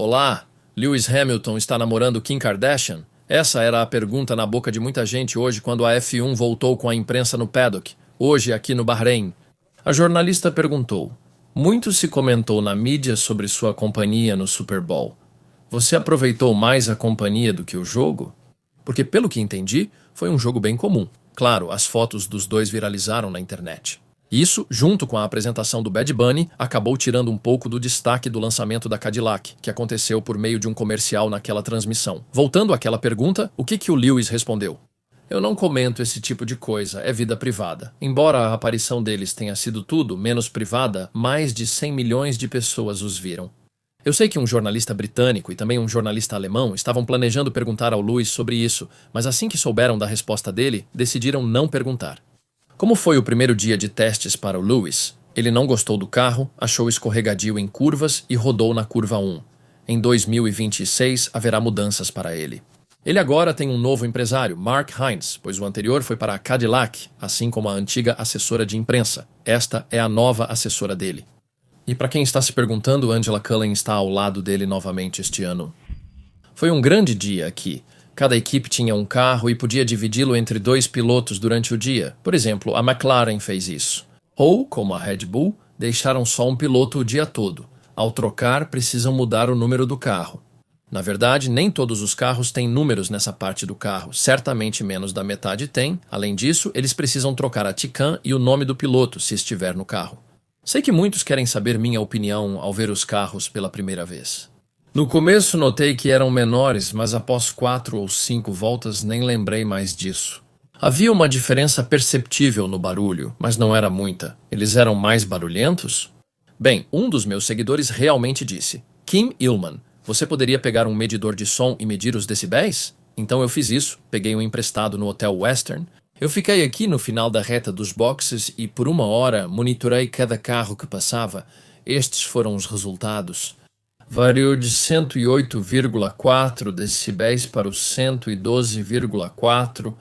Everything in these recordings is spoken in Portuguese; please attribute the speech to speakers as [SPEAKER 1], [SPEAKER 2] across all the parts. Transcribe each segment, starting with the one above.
[SPEAKER 1] Olá, Lewis Hamilton está namorando Kim Kardashian? Essa era a pergunta na boca de muita gente hoje quando a F1 voltou com a imprensa no paddock, hoje aqui no Bahrein. A jornalista perguntou: muito se comentou na mídia sobre sua companhia no Super Bowl. Você aproveitou mais a companhia do que o jogo? Porque, pelo que entendi, foi um jogo bem comum. Claro, as fotos dos dois viralizaram na internet. Isso, junto com a apresentação do Bad Bunny, acabou tirando um pouco do destaque do lançamento da Cadillac, que aconteceu por meio de um comercial naquela transmissão. Voltando àquela pergunta, o que o Lewis respondeu? Eu não comento esse tipo de coisa, é vida privada. Embora a aparição deles tenha sido tudo menos privada, mais de 100 milhões de pessoas os viram. Eu sei que um jornalista britânico e também um jornalista alemão estavam planejando perguntar ao Lewis sobre isso, mas assim que souberam da resposta dele, decidiram não perguntar. Como foi o primeiro dia de testes para o Lewis? Ele não gostou do carro, achou escorregadio em curvas e rodou na curva 1. Em 2026 haverá mudanças para ele. Ele agora tem um novo empresário, Mark Hines, pois o anterior foi para a Cadillac, assim como a antiga assessora de imprensa. Esta é a nova assessora dele. E para quem está se perguntando, Angela Cullen está ao lado dele novamente este ano. Foi um grande dia aqui. Cada equipe tinha um carro e podia dividi-lo entre 2 pilotos durante o dia. Por exemplo, a McLaren fez isso. Ou, como a Red Bull, deixaram só um piloto o dia todo. Ao trocar, precisam mudar o número do carro. Na verdade, nem todos os carros têm números nessa parte do carro. Certamente menos da metade tem. Além disso, eles precisam trocar a Tican e o nome do piloto, se estiver no carro. Sei que muitos querem saber minha opinião ao ver os carros pela primeira vez. No começo notei que eram menores, mas após 4 ou 5 voltas nem lembrei mais disso. Havia uma diferença perceptível no barulho, mas não era muita. Eles eram mais barulhentos? Bem, um dos meus seguidores realmente disse: Kim Illman, você poderia pegar um medidor de som e medir os decibéis? Então eu fiz isso, peguei um emprestado no Hotel Western. Eu fiquei aqui no final da reta dos boxes e por 1 hora monitorei cada carro que passava. Estes foram os resultados. Variou de 108,4 decibéis para os 112,4.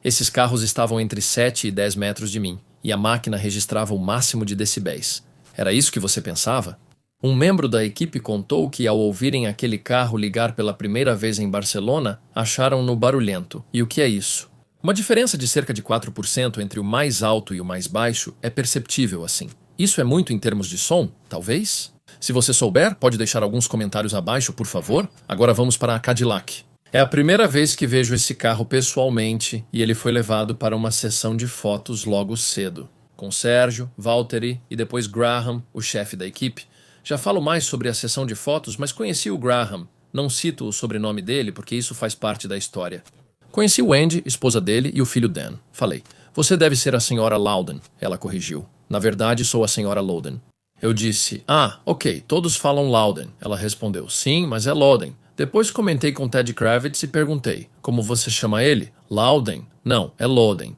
[SPEAKER 1] Esses carros estavam entre 7 e 10 metros de mim, e a máquina registrava o máximo de decibéis. Era isso que você pensava? Um membro da equipe contou que, ao ouvirem aquele carro ligar pela primeira vez em Barcelona, acharam-no barulhento. E o que é isso? Uma diferença de cerca de 4% entre o mais alto e o mais baixo é perceptível assim. Isso é muito em termos de som, talvez? Se você souber, pode deixar alguns comentários abaixo, por favor. Agora vamos para a Cadillac. É a primeira vez que vejo esse carro pessoalmente e ele foi levado para uma sessão de fotos logo cedo. Com Sérgio, Valtteri e depois Graham, o chefe da equipe. Já falo mais sobre a sessão de fotos, mas conheci o Graham. Não cito o sobrenome dele porque isso faz parte da história. Conheci Wendy, esposa dele, e o filho Dan. Falei: você deve ser a senhora Loudon. Ela corrigiu: na verdade, sou a senhora Loudon. Eu disse: ok, todos falam Loudon. Ela respondeu: sim, mas é Loudon. Depois comentei com Ted Kravitz e perguntei: como você chama ele? Loudon? Não, é Loudon.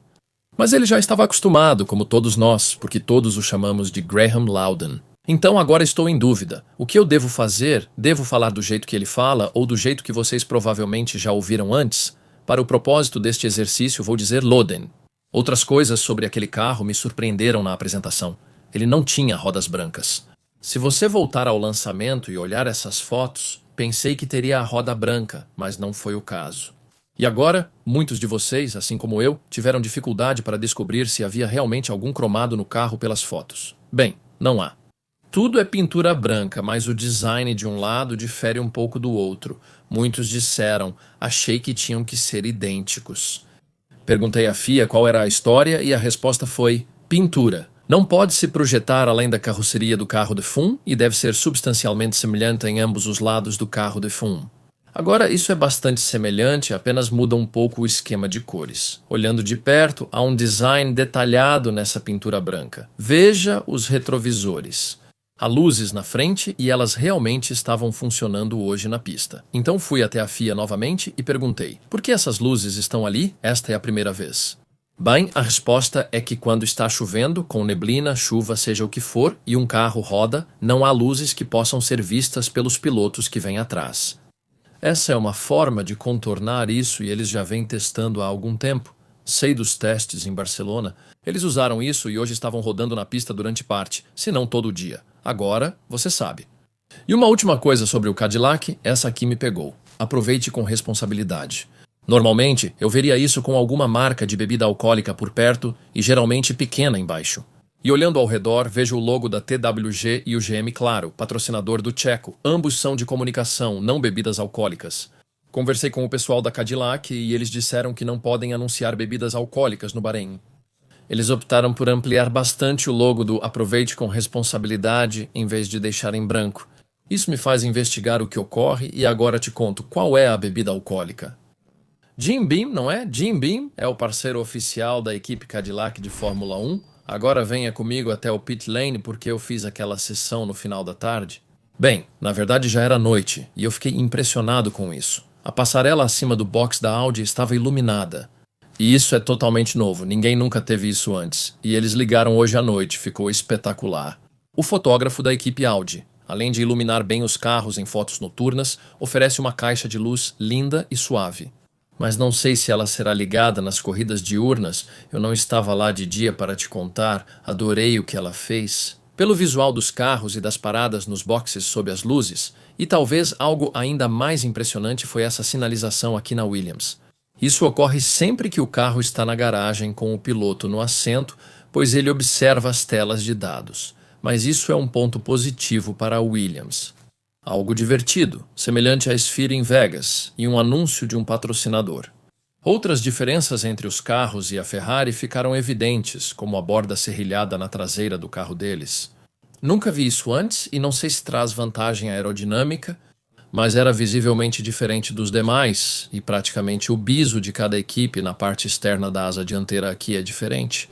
[SPEAKER 1] Mas ele já estava acostumado, como todos nós, porque todos o chamamos de Graham Loudon. Então agora estou em dúvida. O que eu devo fazer? Devo falar do jeito que ele fala ou do jeito que vocês provavelmente já ouviram antes? Para o propósito deste exercício, vou dizer Loudon. Outras coisas sobre aquele carro me surpreenderam na apresentação. Ele não tinha rodas brancas. Se você voltar ao lançamento e olhar essas fotos, pensei que teria a roda branca, mas não foi o caso. E agora, muitos de vocês, assim como eu, tiveram dificuldade para descobrir se havia realmente algum cromado no carro pelas fotos. Bem, não há. Tudo é pintura branca, mas o design de um lado difere um pouco do outro. Muitos disseram: achei que tinham que ser idênticos. Perguntei à FIA qual era a história e a resposta foi: pintura. Não pode se projetar além da carroceria do carro de F1 e deve ser substancialmente semelhante em ambos os lados do carro de F1. Agora, isso é bastante semelhante, apenas muda um pouco o esquema de cores. Olhando de perto, há um design detalhado nessa pintura branca. Veja os retrovisores. Há luzes na frente e elas realmente estavam funcionando hoje na pista. Então fui até a FIA novamente e perguntei: por que essas luzes estão ali? Esta é a primeira vez. Bem, a resposta é que quando está chovendo, com neblina, chuva, seja o que for, e um carro roda, não há luzes que possam ser vistas pelos pilotos que vêm atrás. Essa é uma forma de contornar isso e eles já vêm testando há algum tempo. Sei dos testes em Barcelona. Eles usaram isso e hoje estavam rodando na pista durante parte, se não todo o dia. Agora, você sabe. E uma última coisa sobre o Cadillac, essa aqui me pegou. Aproveite com responsabilidade. Normalmente, eu veria isso com alguma marca de bebida alcoólica por perto e geralmente pequena embaixo. E olhando ao redor, vejo o logo da TWG e o GM Claro, patrocinador do Checo. Ambos são de comunicação, não bebidas alcoólicas. Conversei com o pessoal da Cadillac e eles disseram que não podem anunciar bebidas alcoólicas no Bahrein. Eles optaram por ampliar bastante o logo do Aproveite com responsabilidade em vez de deixar em branco. Isso me faz investigar o que ocorre e agora te conto qual é a bebida alcoólica. Jim Beam, não é? Jim Beam é o parceiro oficial da equipe Cadillac de Fórmula 1. Agora venha comigo até o pit lane porque eu fiz aquela sessão no final da tarde. Bem, na verdade já era noite e eu fiquei impressionado com isso. A passarela acima do box da Audi estava iluminada. E isso é totalmente novo, ninguém nunca teve isso antes. E eles ligaram hoje à noite, ficou espetacular. O fotógrafo da equipe Audi, além de iluminar bem os carros em fotos noturnas, oferece uma caixa de luz linda e suave. Mas não sei se ela será ligada nas corridas diurnas, eu não estava lá de dia para te contar, adorei o que ela fez. Pelo visual dos carros e das paradas nos boxes sob as luzes, e talvez algo ainda mais impressionante foi essa sinalização aqui na Williams. Isso ocorre sempre que o carro está na garagem com o piloto no assento, pois ele observa as telas de dados. Mas isso é um ponto positivo para a Williams. Algo divertido, semelhante à Sphere em Vegas, e um anúncio de um patrocinador. Outras diferenças entre os carros e a Ferrari ficaram evidentes, como a borda serrilhada na traseira do carro deles. Nunca vi isso antes e não sei se traz vantagem aerodinâmica, mas era visivelmente diferente dos demais, e praticamente o biso de cada equipe na parte externa da asa dianteira aqui é diferente.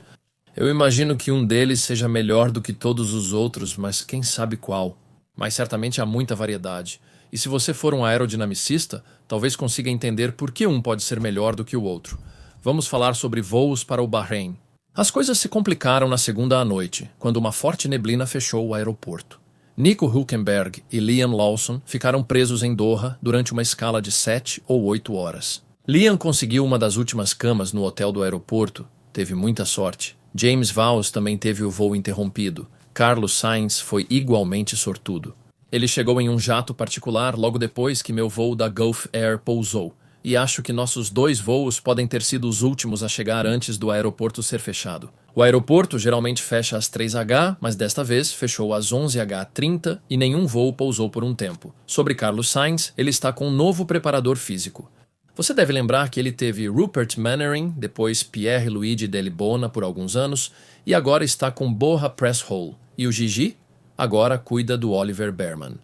[SPEAKER 1] Eu imagino que um deles seja melhor do que todos os outros, mas quem sabe qual. Mas certamente há muita variedade. E se você for um aerodinamicista, talvez consiga entender por que um pode ser melhor do que o outro. Vamos falar sobre voos para o Bahrein. As coisas se complicaram na segunda à noite, quando uma forte neblina fechou o aeroporto. Nico Hülkenberg e Liam Lawson ficaram presos em Doha durante uma escala de 7 ou 8 horas. Liam conseguiu uma das últimas camas no hotel do aeroporto. Teve muita sorte. James Vowles também teve o voo interrompido. Carlos Sainz foi igualmente sortudo. Ele chegou em um jato particular logo depois que meu voo da Gulf Air pousou, e acho que nossos 2 voos podem ter sido os últimos a chegar antes do aeroporto ser fechado. O aeroporto geralmente fecha às 3h, mas desta vez fechou às 11h30 e nenhum voo pousou por um tempo. Sobre Carlos Sainz, ele está com um novo preparador físico. Você deve lembrar que ele teve Rupert Manwaring, depois Pierre-Luigi Delibona por alguns anos, e agora está com Borja Presshole. E o Gigi? Agora cuida do Oliver Behrman.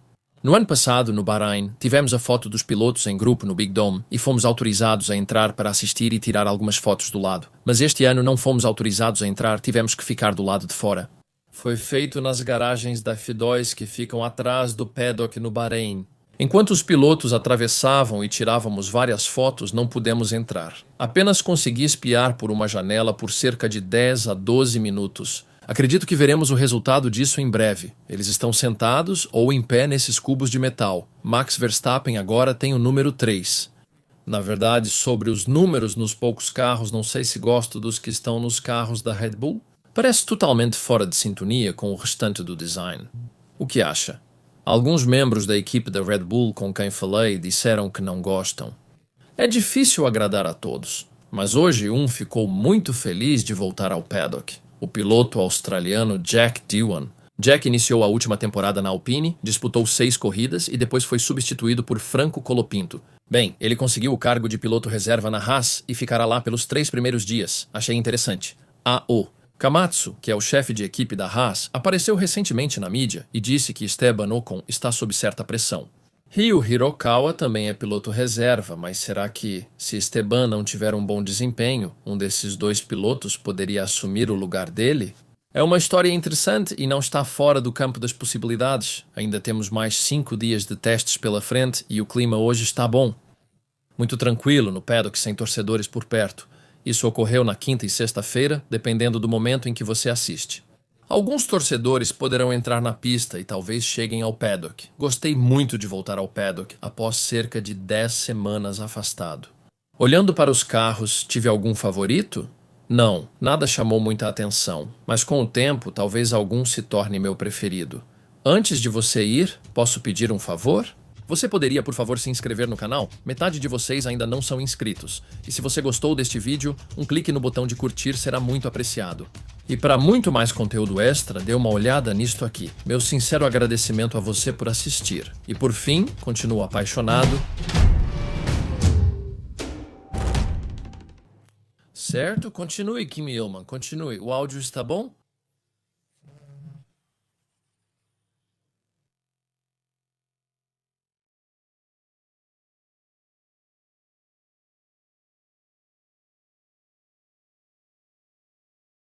[SPEAKER 1] No ano passado, no Bahrein, tivemos a foto dos pilotos em grupo no Big Dome e fomos autorizados a entrar para assistir e tirar algumas fotos do lado. Mas este ano não fomos autorizados a entrar, tivemos que ficar do lado de fora. Foi feito nas garagens da F2 que ficam atrás do paddock no Bahrein. Enquanto os pilotos atravessavam e tirávamos várias fotos, não pudemos entrar. Apenas consegui espiar por uma janela por cerca de 10 a 12 minutos. Acredito que veremos o resultado disso em breve. Eles estão sentados ou em pé nesses cubos de metal. Max Verstappen agora tem o número 3. Na verdade, sobre os números nos poucos carros, não sei se gosto dos que estão nos carros da Red Bull. Parece totalmente fora de sintonia com o restante do design. O que acha? Alguns membros da equipe da Red Bull com quem falei disseram que não gostam. É difícil agradar a todos, mas hoje um ficou muito feliz de voltar ao paddock. O piloto australiano Jack Doohan. Jack iniciou a última temporada na Alpine, disputou 6 corridas e depois foi substituído por Franco Colapinto. Bem, ele conseguiu o cargo de piloto reserva na Haas e ficará lá pelos 3 primeiros dias. Achei interessante. A.O. Kamatsu, que é o chefe de equipe da Haas, apareceu recentemente na mídia e disse que Esteban Ocon está sob certa pressão. Ryo Hirokawa também é piloto reserva, mas será que, se Esteban não tiver um bom desempenho, um desses 2 pilotos poderia assumir o lugar dele? É uma história interessante e não está fora do campo das possibilidades. Ainda temos mais 5 dias de testes pela frente e o clima hoje está bom. Muito tranquilo no paddock sem torcedores por perto. Isso ocorreu na quinta e sexta-feira, dependendo do momento em que você assiste. Alguns torcedores poderão entrar na pista e talvez cheguem ao paddock. Gostei muito de voltar ao paddock após cerca de 10 semanas afastado. Olhando para os carros, tive algum favorito? Não, nada chamou muita atenção, mas com o tempo talvez algum se torne meu preferido. Antes de você ir, posso pedir um favor? Você poderia, por favor, se inscrever no canal? Metade de vocês ainda não são inscritos. E se você gostou deste vídeo, um clique no botão de curtir será muito apreciado. E para muito mais conteúdo extra, dê uma olhada nisto aqui. Meu sincero agradecimento a você por assistir. E por fim, continuo apaixonado. Certo? Continue, Kim Hillman, continue. O áudio está bom?